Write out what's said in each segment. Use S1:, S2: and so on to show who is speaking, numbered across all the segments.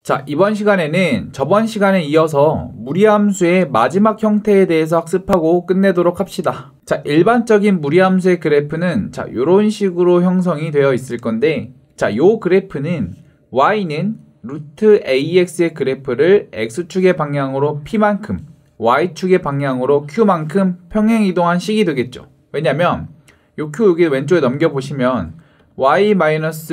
S1: 자, 이번 시간에는 저번 시간에 이어서 무리함수의 마지막 형태에 대해서 학습하고 끝내도록 합시다. 자, 일반적인 무리함수의 그래프는 자, 요런 식으로 형성이 되어 있을 건데, 자, 요 그래프는 y는 루트 ax의 그래프를 x축의 방향으로 p만큼, y축의 방향으로 q만큼 평행 이동한 식이 되겠죠. 왜냐면 요 q 여기 왼쪽에 넘겨보시면 y-q는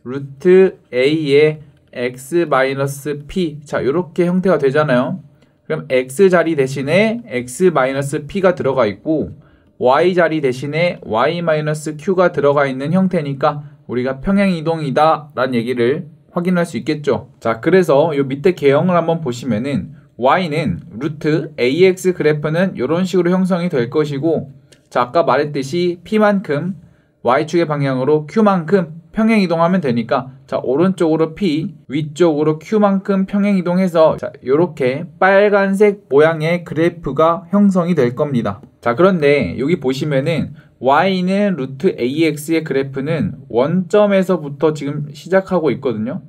S1: 루트 a의 x-p, 자, 요렇게 형태가 되잖아요. 그럼 x 자리 대신에 x-p가 들어가 있고 y 자리 대신에 y-q가 들어가 있는 형태니까 우리가 평행이동이다 라는 얘기를 확인할 수 있겠죠. 자, 그래서 요 밑에 개형을 한번 보시면은 y는 루트 ax 그래프는 이런 식으로 형성이 될 것이고, 자, 아까 말했듯이 p만큼 y축의 방향으로 q만큼 평행 이동하면 되니까, 자, 오른쪽으로 p, 위쪽으로 q만큼 평행 이동해서 자, 요렇게 빨간색 모양의 그래프가 형성이 될 겁니다. 자, 그런데 여기 보시면은 y는 루트 ax의 그래프는 원점에서부터 지금 시작하고 있거든요.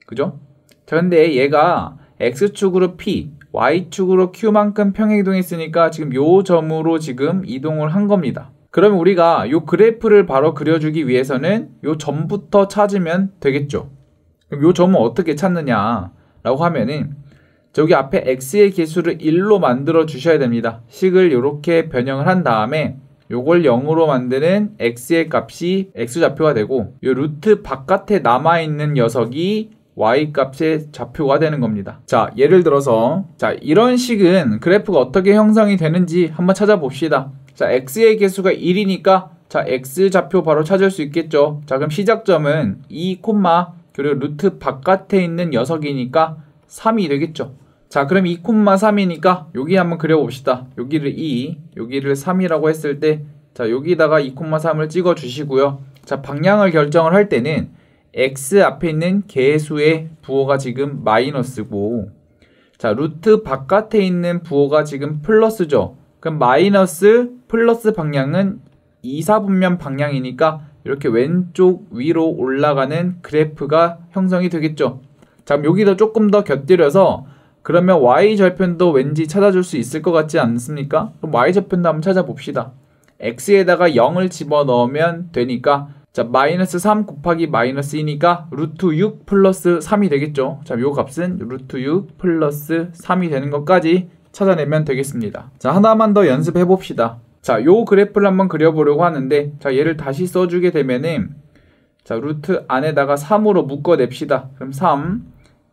S1: 그죠? 자, 근데 얘가 x축으로 p, y축으로 q만큼 평행 이동했으니까 지금 요 점으로 지금 이동을 한 겁니다. 그러면 우리가 요 그래프를 바로 그려주기 위해서는 요 점부터 찾으면 되겠죠. 그럼 요 점은 어떻게 찾느냐 라고 하면은 저기 앞에 x의 개수를 1로 만들어 주셔야 됩니다. 식을 이렇게 변형을 한 다음에 요걸 0으로 만드는 x의 값이 x좌표가 되고, 요 루트 바깥에 남아있는 녀석이 y값의 좌표가 되는 겁니다. 자, 예를 들어서 자, 이런 식은 그래프가 어떻게 형성이 되는지 한번 찾아봅시다. 자, x의 개수가 1이니까 자, x좌표 바로 찾을 수 있겠죠. 자, 그럼 시작점은 2, 그리고 루트 바깥에 있는 녀석이니까 3이 되겠죠. 자, 그럼 2, 3이니까 여기 한번 그려봅시다. 여기를 2, 여기를 3이라고 했을 때 자, 여기다가 2, 3을 찍어 주시고요. 자, 방향을 결정을 할 때는 x 앞에 있는 개수의 부호가 지금 마이너스고, 자, 루트 바깥에 있는 부호가 지금 플러스죠. 그럼 마이너스 플러스 방향은 2, 4분면 방향이니까 이렇게 왼쪽 위로 올라가는 그래프가 형성이 되겠죠. 자, 그럼 여기도 조금 더 곁들여서 그러면 y절편도 왠지 찾아줄 수 있을 것 같지 않습니까? 그럼 y절편도 한번 찾아봅시다. x에다가 0을 집어넣으면 되니까 자, 마이너스 3 곱하기 마이너스 2니까 루트 6 플러스 3이 되겠죠. 자, 요 값은 루트 6 플러스 3이 되는 것까지 찾아내면 되겠습니다. 자, 하나만 더 연습해 봅시다. 자, 요 그래프를 한번 그려보려고 하는데, 자, 얘를 다시 써주게 되면은 자, 루트 안에다가 3으로 묶어냅시다. 그럼 3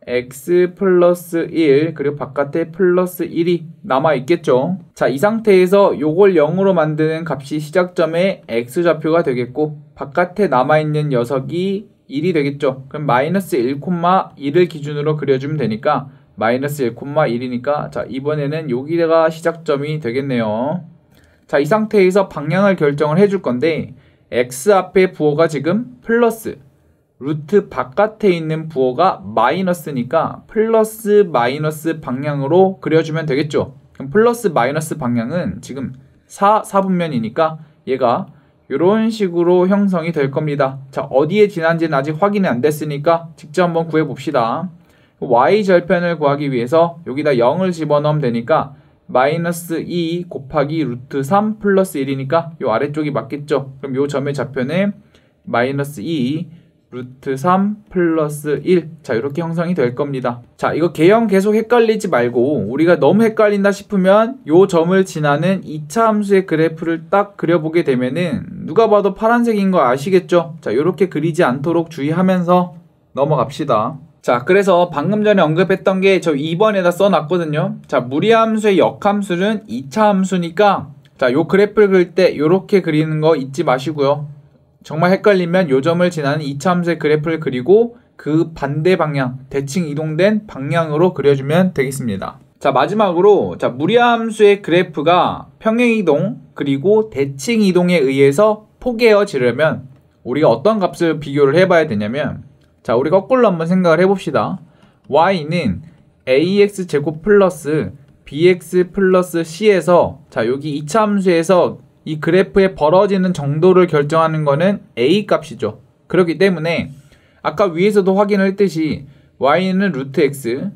S1: x 플러스 1 그리고 바깥에 플러스 1이 남아있겠죠. 자, 이 상태에서 요걸 0으로 만드는 값이 시작점의 x좌표가 되겠고 바깥에 남아있는 녀석이 1이 되겠죠. 그럼 마이너스 1,1을 기준으로 그려주면 되니까 마이너스 1,1이니까 자, 이번에는 여기가 시작점이 되겠네요. 자, 이 상태에서 방향을 결정을 해줄 건데 x 앞에 부호가 지금 플러스, 루트 바깥에 있는 부호가 마이너스니까 플러스 마이너스 방향으로 그려주면 되겠죠. 그럼 플러스 마이너스 방향은 지금 4분면이니까 얘가 이런 식으로 형성이 될 겁니다. 자, 어디에 지난지는 아직 확인이 안 됐으니까 직접 한번 구해봅시다. y절편을 구하기 위해서 여기다 0을 집어넣으면 되니까 마이너스 2 곱하기 루트 3 플러스 1이니까 요 아래쪽이 맞겠죠. 그럼 요 점의 좌표는 마이너스 2 루트 3 플러스 1. 자, 이렇게 형성이 될 겁니다. 자, 이거 개형 계속 헷갈리지 말고 우리가 너무 헷갈린다 싶으면 요 점을 지나는 2차 함수의 그래프를 딱 그려보게 되면은 누가 봐도 파란색인 거 아시겠죠? 자, 이렇게 그리지 않도록 주의하면서 넘어갑시다. 자, 그래서 방금 전에 언급했던 게 저 2번에다 써놨거든요. 자, 무리함수의 역함수는 2차 함수니까 자, 요 그래프를 그릴 때 요렇게 그리는 거 잊지 마시고요. 정말 헷갈리면 요 점을 지나는 2차 함수의 그래프를 그리고 그 반대 방향, 대칭 이동된 방향으로 그려주면 되겠습니다. 자, 마지막으로 자, 무리함수의 그래프가 평행이동 그리고 대칭 이동에 의해서 포개어지려면 우리가 어떤 값을 비교를 해봐야 되냐면, 자, 우리 거꾸로 한번 생각을 해봅시다. y는 ax제곱 플러스 bx 플러스 c에서 자, 여기 2차 함수에서 이 그래프의 벌어지는 정도를 결정하는 거는 a 값이죠. 그렇기 때문에 아까 위에서도 확인을 했듯이 y는 루트 x,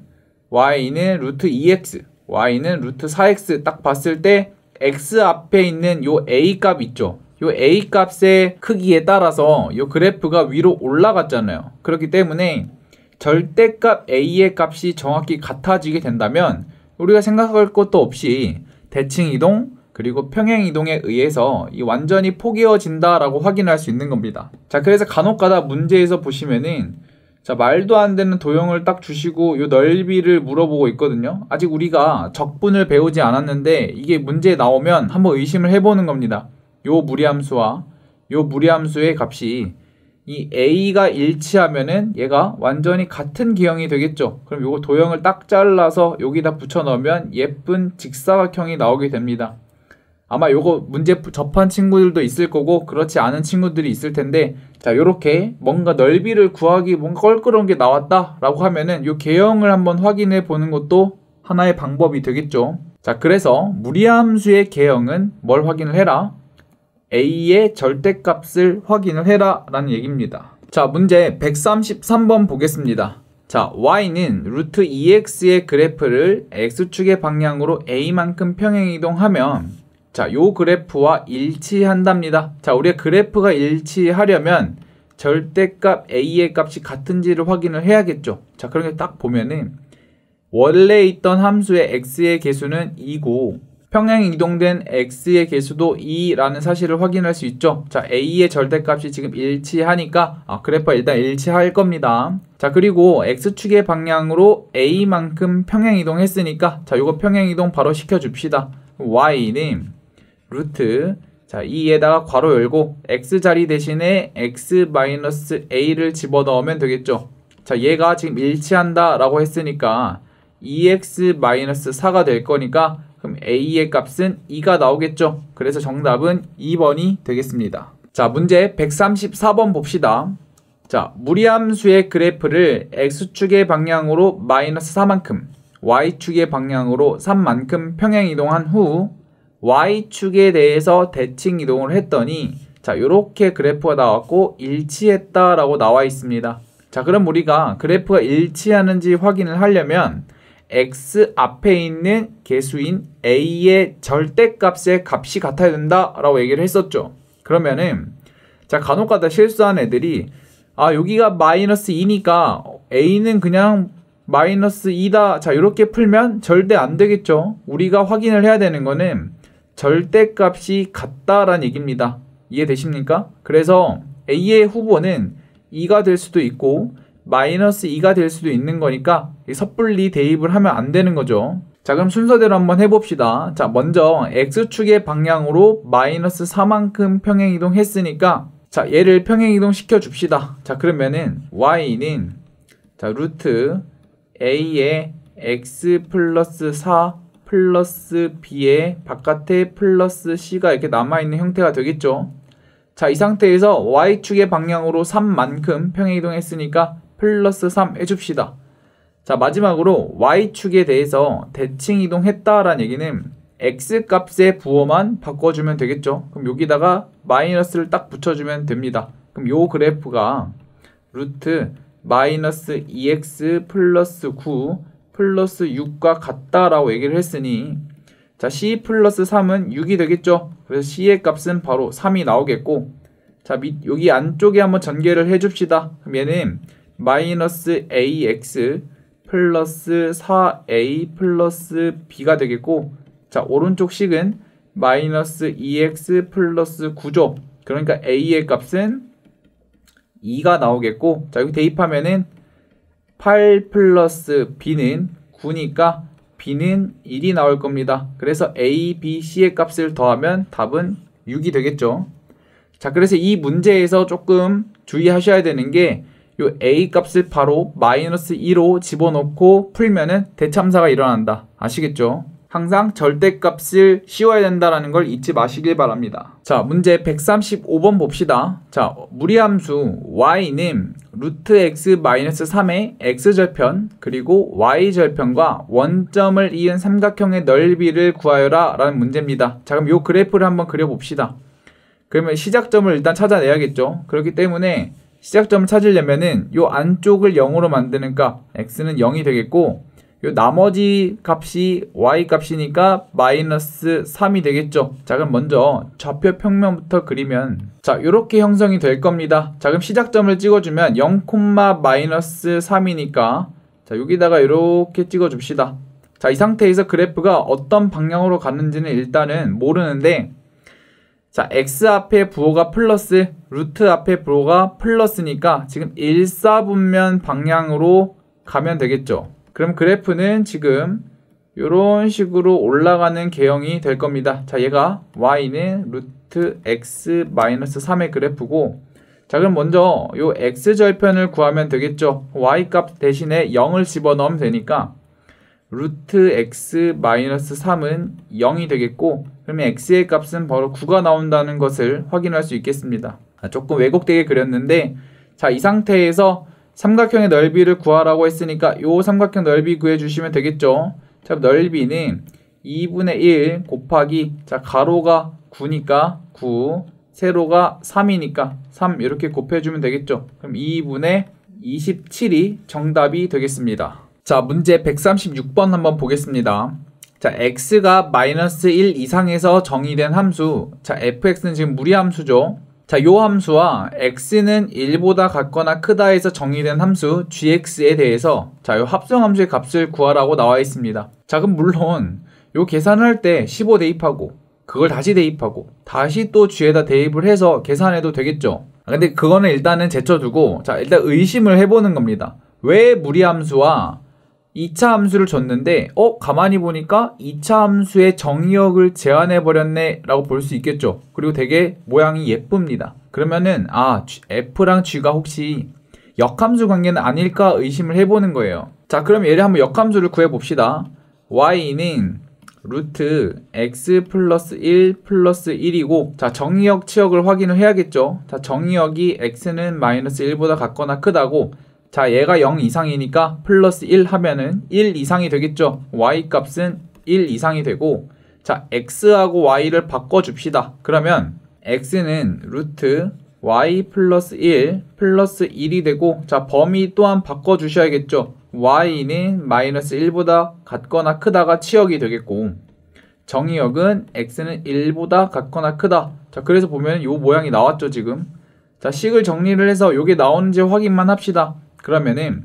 S1: y는 루트 2x, y는 루트 4x 딱 봤을 때 x 앞에 있는 요 a 값 있죠. 요 a 값의 크기에 따라서 요 그래프가 위로 올라갔잖아요. 그렇기 때문에 절대값 a의 값이 정확히 같아지게 된다면 우리가 생각할 것도 없이 대칭이동 그리고 평행이동에 의해서 이 완전히 포개어진다라고 확인할 수 있는 겁니다. 자, 그래서 간혹가다 문제에서 보시면은 자, 말도 안 되는 도형을 딱 주시고 요 넓이를 물어보고 있거든요. 아직 우리가 적분을 배우지 않았는데 이게 문제에 나오면 한번 의심을 해보는 겁니다. 요 무리함수와 요 무리함수의 값이 이 a가 일치하면은 얘가 완전히 같은 기형이 되겠죠. 그럼 요거 도형을 딱 잘라서 여기다 붙여 넣으면 예쁜 직사각형이 나오게 됩니다. 아마 요거 문제 접한 친구들도 있을 거고 그렇지 않은 친구들이 있을 텐데, 자, 요렇게 뭔가 넓이를 구하기 뭔가 껄끄러운 게 나왔다 라고 하면은 요 개형을 한번 확인해 보는 것도 하나의 방법이 되겠죠. 자, 그래서 무리함수의 개형은 뭘 확인을 해라? a의 절대값을 확인을 해라 라는 얘기입니다. 자, 문제 133번 보겠습니다. 자, y는 루트 2x의 그래프를 x축의 방향으로 a만큼 평행이동하면 자, 요 그래프와 일치한답니다. 자, 우리가 그래프가 일치하려면 절대값 a의 값이 같은지를 확인을 해야겠죠. 자, 그렇게 딱 보면은 원래 있던 함수의 x의 개수는 2고 평행 이동된 x의 개수도 2라는 사실을 확인할 수 있죠. 자, a의 절대값이 지금 일치하니까 그래프가 일단 일치할 겁니다. 자, 그리고 x축의 방향으로 a만큼 평행 이동했으니까 자, 요거 평행 이동 바로 시켜줍시다. y는 루트 자, 2에다가 괄호 열고 x자리 대신에 x-a를 집어넣으면 되겠죠. 자, 얘가 지금 일치한다 라고 했으니까 2x-4가 될 거니까 그럼 a의 값은 2가 나오겠죠. 그래서 정답은 2번이 되겠습니다. 자, 문제 134번 봅시다. 자, 무리함수의 그래프를 x축의 방향으로 마이너스 4만큼, y축의 방향으로 3만큼 평행이동한 후 y축에 대해서 대칭 이동을 했더니 자, 요렇게 그래프가 나왔고 일치했다라고 나와 있습니다. 자, 그럼 우리가 그래프가 일치하는지 확인을 하려면 x 앞에 있는 개수인 a의 절대값의 값이 같아야 된다라고 얘기를 했었죠. 그러면은 자, 간혹가다 실수한 애들이 여기가 마이너스 2니까 a는 그냥 마이너스 2다. 자, 이렇게 풀면 절대 안 되겠죠. 우리가 확인을 해야 되는 거는 절대값이 같다라는 얘기입니다. 이해되십니까? 그래서 a의 후보는 2가 될 수도 있고 마이너스 2가 될 수도 있는 거니까 섣불리 대입을 하면 안 되는 거죠. 자, 그럼 순서대로 한번 해봅시다. 자, 먼저 x축의 방향으로 마이너스 4만큼 평행이동 했으니까 자, 얘를 평행이동 시켜줍시다. 자, 그러면은 y는 자, 루트 a의 x 플러스 4 플러스 b의 바깥에 플러스 c가 이렇게 남아있는 형태가 되겠죠. 자, 이 상태에서 y축의 방향으로 3만큼 평행이동했으니까 플러스 3 해줍시다. 자, 마지막으로 y축에 대해서 대칭 이동했다라는 얘기는 x값의 부호만 바꿔주면 되겠죠. 그럼 여기다가 마이너스를 딱 붙여주면 됩니다. 그럼 요 그래프가 루트 마이너스 2x 플러스 9 플러스 6과 같다라고 얘기를 했으니 자, c 플러스 3은 6이 되겠죠. 그래서 c의 값은 바로 3이 나오겠고, 자, 여기 안쪽에 한번 전개를 해줍시다. 그럼 얘는 마이너스 ax 플러스 4a 플러스 b가 되겠고, 자, 오른쪽 식은 마이너스 2x 플러스 9죠. 그러니까 a의 값은 2가 나오겠고, 자, 여기 대입하면은 8 플러스 b는 9니까 b는 1이 나올 겁니다. 그래서 a, b, c의 값을 더하면 답은 6이 되겠죠. 자, 그래서 이 문제에서 조금 주의하셔야 되는 게 요 a 값을 바로 마이너스 2로 집어넣고 풀면은 대참사가 일어난다. 아시겠죠? 항상 절대값을 씌워야 된다는 걸 잊지 마시길 바랍니다. 자, 문제 135번 봅시다. 자, 무리함수 y는 루트 x 마이너스 3의 x절편 그리고 y절편과 원점을 이은 삼각형의 넓이를 구하여라 라는 문제입니다. 자, 그럼 요 그래프를 한번 그려봅시다. 그러면 시작점을 일단 찾아내야겠죠. 그렇기 때문에 시작점을 찾으려면은 요 안쪽을 0으로 만드는 값 x는 0이 되겠고 요 나머지 값이 y 값이니까 마이너스 3이 되겠죠. 자, 그럼 먼저 좌표 평면부터 그리면 자, 요렇게 형성이 될 겁니다. 자, 그럼 시작점을 찍어주면 0, 마이너스 3이니까 자, 여기다가 이렇게 찍어줍시다. 자, 이 상태에서 그래프가 어떤 방향으로 가는지는 일단은 모르는데 자, x 앞에 부호가 플러스, 루트 앞에 부호가 플러스니까 지금 일사분면 방향으로 가면 되겠죠. 그럼 그래프는 지금 이런 식으로 올라가는 개형이 될 겁니다. 자, 얘가 y는 루트 x 마이너스 3의 그래프고 자, 그럼 먼저 요 x절편을 구하면 되겠죠. y 값 대신에 0을 집어넣으면 되니까 루트 x 마이너스 3은 0이 되겠고 그러면 x의 값은 바로 9가 나온다는 것을 확인할 수 있겠습니다. 조금 왜곡되게 그렸는데 자, 이 상태에서 삼각형의 넓이를 구하라고 했으니까 요 삼각형 넓이 구해주시면 되겠죠. 자, 넓이는 2분의 1 곱하기 자, 가로가 9니까 9, 세로가 3이니까 3 이렇게 곱해주면 되겠죠. 그럼 2분의 27이 정답이 되겠습니다. 자, 문제 136번 한번 보겠습니다. 자, x가 마이너스 1 이상에서 정의된 함수 자, fx는 지금 무리함수죠. 자, 요 함수와 x는 1보다 같거나 크다 해서 정의된 함수 gx에 대해서 자, 요 합성함수의 값을 구하라고 나와 있습니다. 자, 그럼 물론 요 계산할 때 15 대입하고 그걸 다시 대입하고 다시 또 g에다 대입을 해서 계산해도 되겠죠. 근데 그거는 일단은 제쳐두고 자, 일단 의심을 해보는 겁니다. 왜 무리함수와 2차 함수를 줬는데 가만히 보니까 2차 함수의 정의역을 제한해버렸네 라고 볼 수 있겠죠. 그리고 되게 모양이 예쁩니다. 그러면은 f랑 g가 혹시 역함수 관계는 아닐까 의심을 해보는 거예요. 자, 그럼 얘를 한번 역함수를 구해봅시다. y는 루트 x 플러스 1 플러스 1이고 자, 정의역 치역을 확인을 해야겠죠. 자, 정의역이 x는 마이너스 1보다 같거나 크다고 자, 얘가 0 이상이니까 플러스 1 하면은 1 이상이 되겠죠. y 값은 1 이상이 되고 자, x하고 y를 바꿔줍시다. 그러면 x는 루트 y 플러스 1 플러스 1이 되고 자, 범위 또한 바꿔주셔야겠죠. y는 마이너스 1보다 같거나 크다가 치역이 되겠고 정의역은 x는 1보다 같거나 크다. 자, 그래서 보면 요 모양이 나왔죠, 지금. 자, 식을 정리를 해서 요게 나오는지 확인만 합시다. 그러면은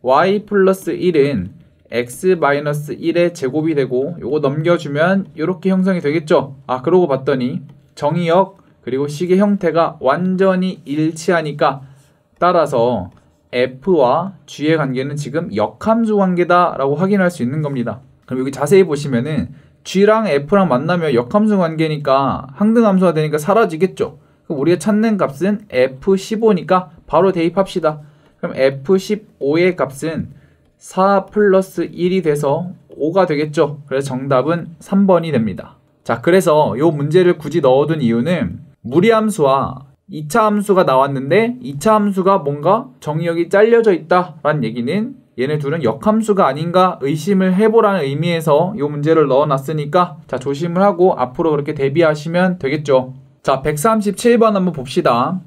S1: y 플러스 1은 x 마이너스 1의 제곱이 되고 요거 넘겨주면 이렇게 형성이 되겠죠. 그러고 봤더니 정의역 그리고 식의 형태가 완전히 일치하니까 따라서 f와 g의 관계는 지금 역함수 관계다 라고 확인할 수 있는 겁니다. 그럼 여기 자세히 보시면은 g랑 f랑 만나면 역함수 관계니까 항등함수가 되니까 사라지겠죠. 그럼 우리가 찾는 값은 f15니까 바로 대입합시다. 그럼 f15의 값은 4 플러스 1이 돼서 5가 되겠죠. 그래서 정답은 3번이 됩니다. 자, 그래서 이 문제를 굳이 넣어둔 이유는 무리함수와 2차 함수가 나왔는데 2차 함수가 뭔가 정의역이 잘려져 있다라는 얘기는 얘네 둘은 역함수가 아닌가 의심을 해보라는 의미에서 이 문제를 넣어놨으니까 자, 조심을 하고 앞으로 그렇게 대비하시면 되겠죠. 자, 137번 한번 봅시다.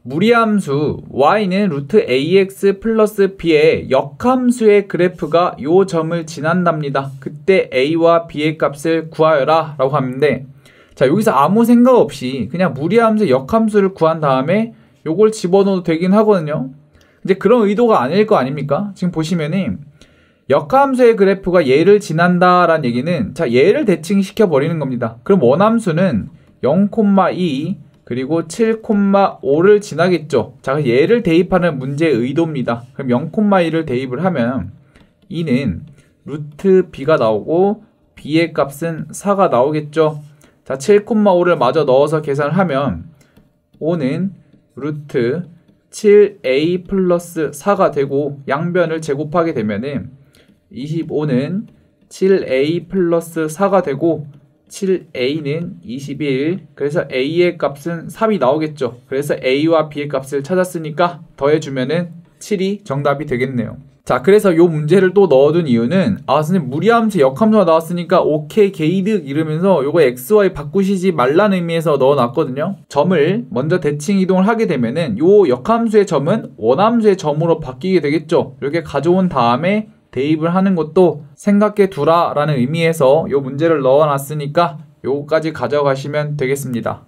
S1: 무리함수 y는 루트 ax 플러스 b의 역함수의 그래프가 요 점을 지난답니다. 그때 a와 b의 값을 구하여라 라고 하는데 자, 여기서 아무 생각 없이 그냥 무리함수 역함수를 구한 다음에 요걸 집어넣어도 되긴 하거든요. 이제 그런 의도가 아닐 거 아닙니까? 지금 보시면은 역함수의 그래프가 얘를 지난다라는 얘기는 자, 얘를 대칭시켜 버리는 겁니다. 그럼 원함수는 0,2 그리고 7,5를 지나겠죠. 자, 얘를 대입하는 문제의 의도입니다. 그럼 0,2를 대입을 하면 2는 루트 b가 나오고 b의 값은 4가 나오겠죠. 자, 7,5를 마저 넣어서 계산을 하면 5는 루트 7a 플러스 4가 되고 양변을 제곱하게 되면은 25는 7a 플러스 4가 되고 7a는 21 그래서 a의 값은 3이 나오겠죠. 그래서 a와 b의 값을 찾았으니까 더해주면은 7이 정답이 되겠네요. 자, 그래서 요 문제를 또 넣어둔 이유는 선생님 무리함수 역함수가 나왔으니까 오케이 개이득 이러면서 요거 XY 바꾸시지 말라는 의미에서 넣어놨거든요. 점을 먼저 대칭 이동을 하게 되면은 요 역함수의 점은 원함수의 점으로 바뀌게 되겠죠. 이렇게 가져온 다음에 대입을 하는 것도 생각해 두라 라는 의미에서 요 문제를 넣어놨으니까 요거까지 가져가시면 되겠습니다.